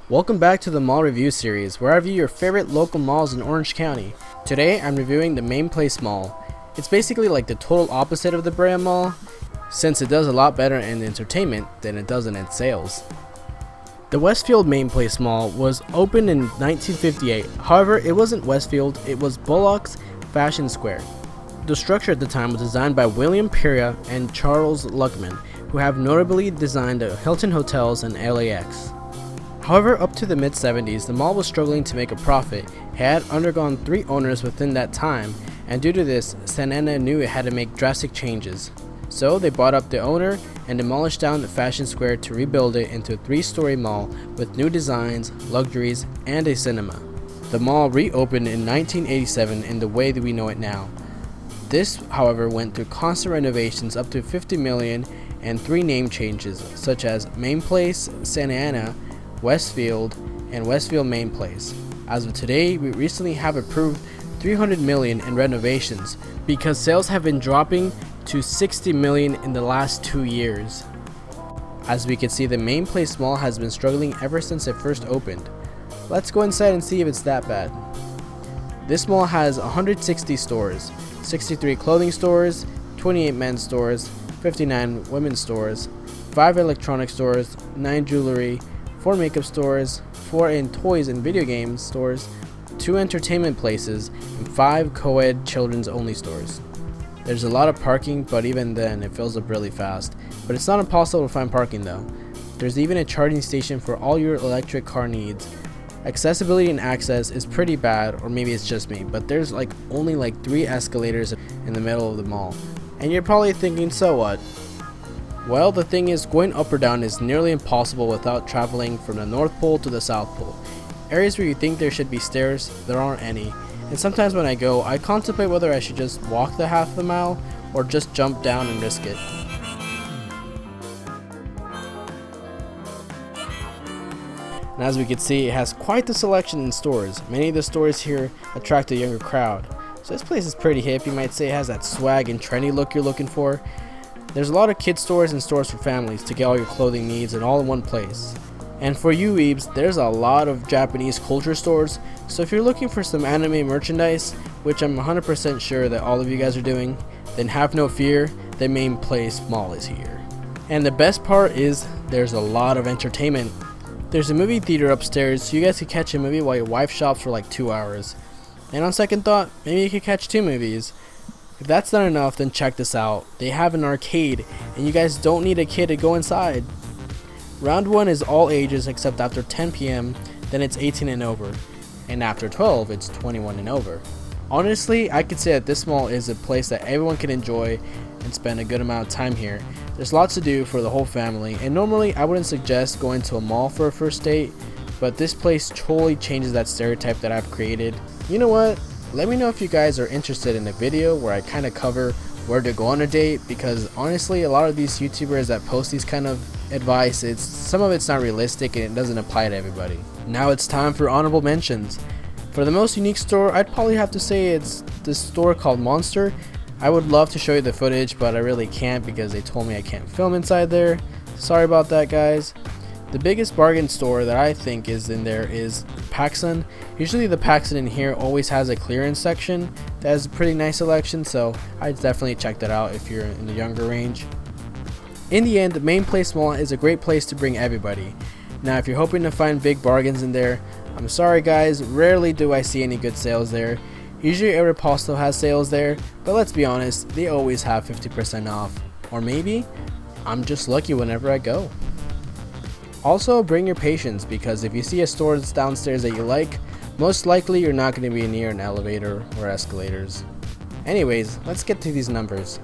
Welcome back to the Mall Review series, where I review your favorite local malls in Orange County. Today I'm reviewing the MainPlace Mall. It's basically like the total opposite of the Brea Mall, since it does a lot better in entertainment than it does in its sales. The Westfield MainPlace Mall was opened in 1958, however it wasn't Westfield, it was Bullock's Fashion Square. The structure at the time was designed by William Perea and Charles Luckman, who have notably designed the Hilton Hotels and LAX. However, up to the mid-70s, the mall was struggling to make a profit. It had undergone 3 owners within that time, and due to this, Santa Ana knew it had to make drastic changes. So they bought up the owner and demolished down the Fashion Square to rebuild it into a 3-story mall with new designs, luxuries, and a cinema. The mall reopened in 1987 in the way that we know it now. This, however, went through constant renovations up to $50 million and 3 name changes, such as MainPlace, Santa Ana, Westfield, and Westfield MainPlace. As of today, we recently have approved $300 million in renovations because sales have been dropping to $60 million in the last 2 years. As we can see, the MainPlace Mall has been struggling ever since it first opened. Let's go inside and see if it's that bad. This mall has 160 stores, 63 clothing stores, 28 men's stores, 59 women's stores, 5 electronic stores, 9 jewelry, 4 makeup stores, 4 in toys and video games stores, 2 entertainment places, and 5 co-ed children's only stores. There's a lot of parking, but even then it fills up really fast. But it's not impossible to find parking though. There's even a charging station for all your electric car needs. Accessibility and access is pretty bad, or maybe it's just me, but there's only 3 escalators in the middle of the mall. And you're probably thinking, so what? Well, the thing is, going up or down is nearly impossible without traveling from the North Pole to the South Pole. Areas where you think there should be stairs, there aren't any. And sometimes when I go, I contemplate whether I should just walk the half of the mile or just jump down and risk it. And as we can see, it has quite the selection in stores. Many of the stores here attract a younger crowd. So this place is pretty hip. You might say it has that swag and trendy look you're looking for. There's a lot of kid stores and stores for families to get all your clothing needs and all in one place. And for you weebs, there's a lot of Japanese culture stores, so if you're looking for some anime merchandise, which I'm 100% sure that all of you guys are doing, then have no fear, the MainPlace Mall is here. And the best part is, there's a lot of entertainment. There's a movie theater upstairs, so you guys can catch a movie while your wife shops for 2 hours. And on second thought, maybe you could catch 2 movies. If that's not enough, then check this out. They have an arcade, and you guys don't need a kid to go inside. Round 1 is all ages except after 10 p.m, then it's 18 and over. And after 12, it's 21 and over. Honestly, I could say that this mall is a place that everyone can enjoy and spend a good amount of time here. There's lots to do for the whole family, and normally I wouldn't suggest going to a mall for a first date, but this place totally changes that stereotype that I've created. You know what? Let me know if you guys are interested in a video where I kind of cover where to go on a date, because honestly a lot of these YouTubers that post these kind of advice, some of it's not realistic and it doesn't apply to everybody. Now it's time for honorable mentions. For the most unique store, I'd probably have to say it's this store called Monster. I would love to show you the footage, but I really can't because they told me I can't film inside there. Sorry about that, guys. The biggest bargain store that I think is in there is PacSun. Usually the PacSun in here always has a clearance section that has a pretty nice selection, so I'd definitely check that out if you're in the younger range. In the end, the MainPlace Mall is a great place to bring everybody. Now if you're hoping to find big bargains in there, I'm sorry guys, rarely do I see any good sales there. Usually Aeropostale has sales there, but let's be honest, they always have 50% off. Or maybe I'm just lucky whenever I go. Also, bring your patience, because if you see a store that's downstairs that you like, most likely you're not going to be near an elevator or escalators. Anyways, let's get to these numbers.